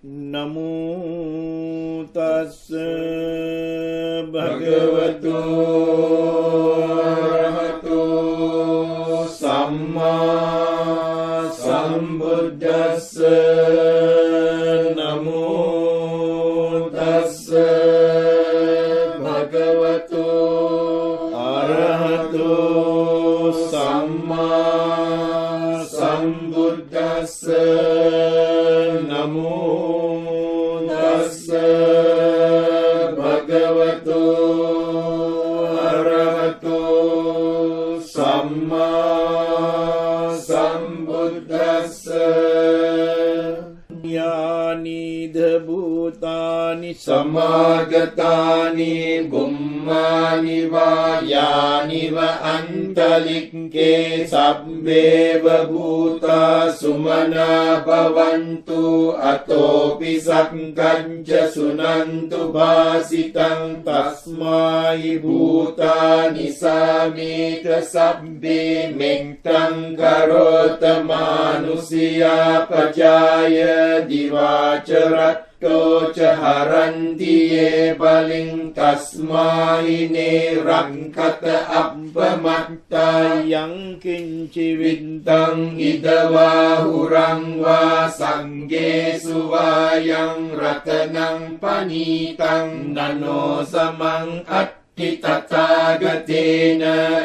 නමෝ තස්ස භගවතු අරහතෝ සම්මා සම්බුද්දස්ස නමෝ තස්ස භගවතු අරහතෝ සම්මා සම්බුද්දස්ස නමෝ තස්ස භගවතු අරහතෝ සම්මා සම්බුද්දස්ස යානිද භූතානි සමාගතානි බුම්මානි වායානිව අන්තලික්කේ සබ්බේව භූතා සුමනා භවන්තු අතෝපි සක්කංච සුනන්තු භාසිතං තස්මායි භූතානි සාමේත සබ්බේ මෙත්තං කරෝත මානුසියා පජාය දිවාචරට්ටෝච හරන්තියේ බලින් තස්මායිනේ රංකත අප්පමත්තා යංකින්චි විද්දං ඉදවාහුරං වා සංගේසු වායං රතනං පනීතං නනෝ සමං තථාගතේන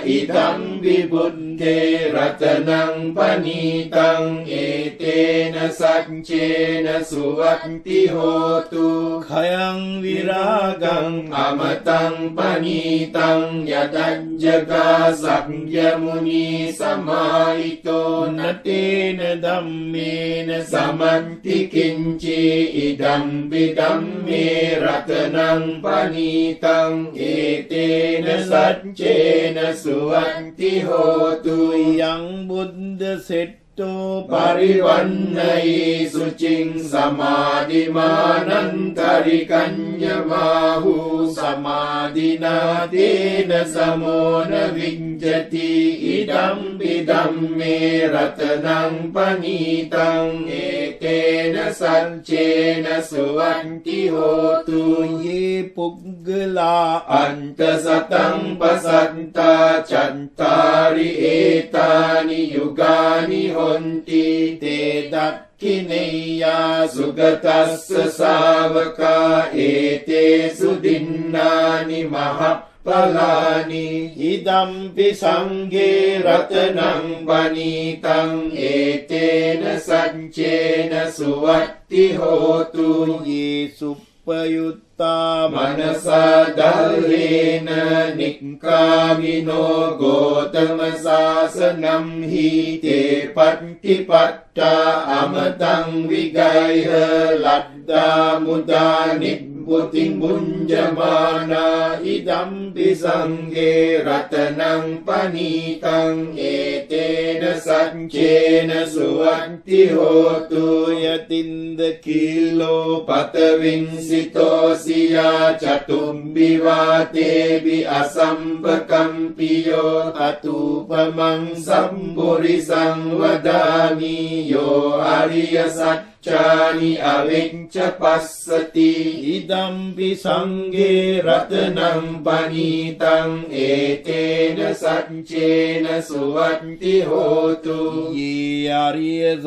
ඉදං විබුද්ධේ රතනං පනීතං ඒතේන සච්චේන සුවත්ති හෝතු khයං විරාගං අමතං පනීතං යදජ්ජගා සඤ්ඤමුනි සමාහිතෝ නතේන ධම්මේන සමන්ති කිංචි ඉදං විදම්මේ රතනං පනීතං තේන සච්චේන සුවන්ති හෝතු යං බුද්ධ සෙට්ටෝ පරිවන්නයි සුචින් සමාධිමානන්තරිකඤ්ඤමාහු සමාධිනාදේන සමෝන විඤ්ජති ඉදම් විදම්මේ රතනං පනීතං ඒතේන සච්චේන සුවන්ති හෝතු යේ පුග්ගලා අන්ත සතං පසත්තා චන්තාරි ඒතානි යුගානි හොන්ති තේ දක්ඛිනේයා සුගතස්ස ශාවකා ඒතේසු දින්නානි මහප්පලානි ඉදම්පි සංඝේ රතනං වනීතං ඒතේන සච්චේන සුවත්ති හෝතු යේසු පයුත්තා මනසා දල්ලේන නික්ඛාමිනෝ ගෝතම සාසනම් හීතේ පට්ඨිපට්ඨා අමතං විගයහ ලද්දා මුදා නිබ්බුතිං බුඤ්ජමානා ඉදම්පි සංඝේ රතනං පනීතං ඒතේන සච්චේන සුවන්ති හෝතු යතින්ද කීලෝ පතවින් සිතෝසියා චතුම්බි වාතේබි අසම්පකම්පියෝ අතුපමං සම්බුරිසං වදාමි යෝ අරිය සච්චානි අවිච්ඡ පස්සති ඉදම්පි සංඝේ රතනං පනීතං ඒතේන සච්චේන සුවන්ති හෝතු යේ අරිය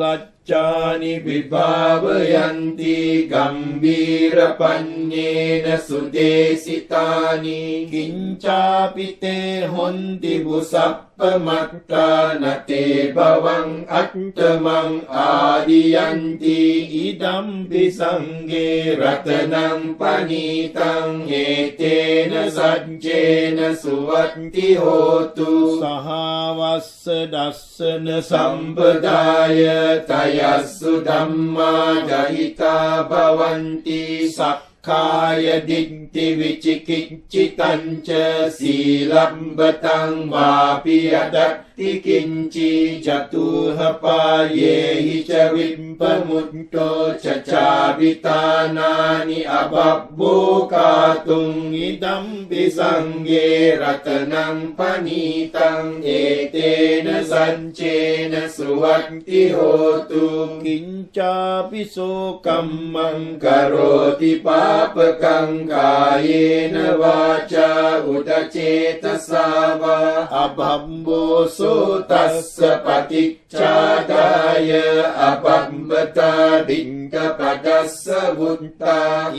සච්චානි විභාවයන්ති ගම්බීර පඤ්ඤේන සුදේසිතානි කිංචාපිතේ හොන්ති බුසප්පමත්තා නතේ භවං අට්ඨමං ආදියන්ති ඉදම්පි සංඝේ රතනං පනීතං ඒතේන සච්චේන සුවත්ති හෝතු සහවස්ස දස්සන සම්පදාය තයස්සු ධම්මා ජහිතා භවಂತಿ සක්කාය දිට්ඨි විචිකිච්ඡිතං ච සීලම්බතං වාපි යද विनत्ति किञ्चि चतुर्पायेहि च विप्रमुक्तो चावितानानि अबभ्भोकातुम् इदम्पि संगे रत्नं पनीतं एतेन सञ्चेन सुवक्ति होतु किञ्चापि शोकं मं करोति पापकं कायेन वाचा उत चेतसा वा अभम्बोऽसो तस्य पतिच्चादाय अबम्बता डिङ्गपदस्य वुत्ता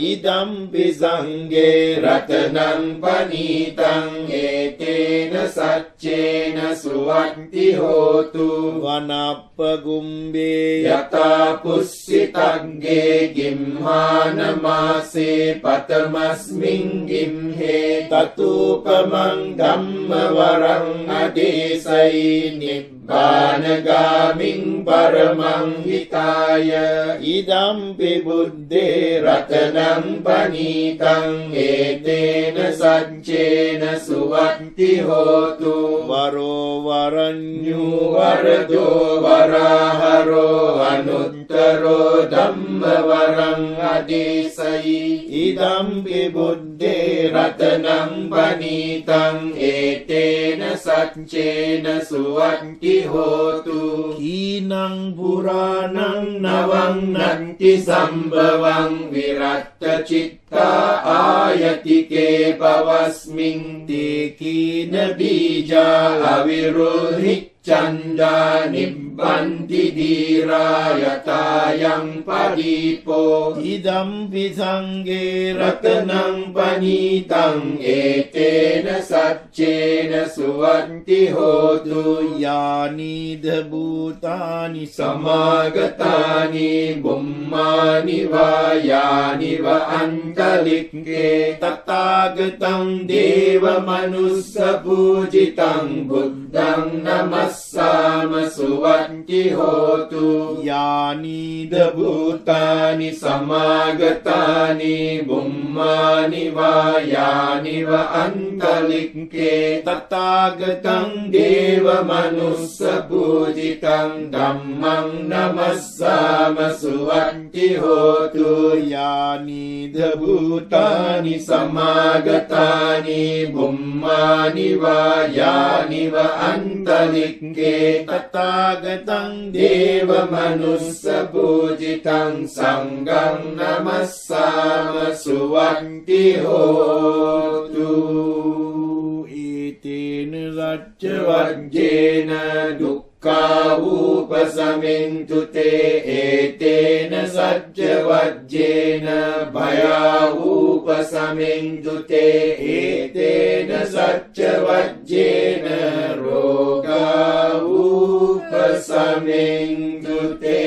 इदम्पि संगे रत्नं पनीतं एतेन सच्चेन सुवक्ति होतु वनप्पगुम्बे यथा पुष्सितङ्गे गिम्हानमासे पतमस्मिन् गिम्हे ततुपमं धम्मवरं अदेशै निब्बानगामिं परमं हिताय इदम्पि बुद्धे रत्नं पनीतं एतेन सच्चेन सुवक्ति होतु वरो वरन्यो वरदो वराहरो अनुत्तरो धम्मवरं अदेशै इदम्पि बुद्धे रत्नं पनीतं एतेन सच्चेन सुवक्ति होतु कीनं पुराणं नवं नन्ति सम्भवं विरक्तचित्ता आयतिके पवस्मिन् ते कीन बीजा अविरुहि चन्दा निब्बन्ति धीरायतायं पदीपो इदम्पि संगे रत्नं पनीतं एतेन सच्चेन सुवक्ति होतु यानि भूतानि समागतानि बुम्मानि वा यानि वा अन्तरिक्षे तथागतं देवमनुष्यपूजितं बुद्धं नमस्साम सुवक्ति होतु यानि भूतानि समागतानि बुम्मानि वा यानि वा अन्तरिक्षे तथागतं देवमनुष्यपूजितं धम्मं नमस्साम सुवक्ति होतु यानि भूतानि समागतानि बुम्मानि वा यानि वा अन्तरिक्षे तथागतं देवमनुष्यपूजितं संඝं नमस्साम सुवक्ति होतु एतेन सच्चवज्जेन दुःखावुपशमिन्तु ते एतेन सच्चवज्जेन भयावुपशमिन्तु ते एतेन सच्चवज्जेन रोगावुपशमिन्तु ते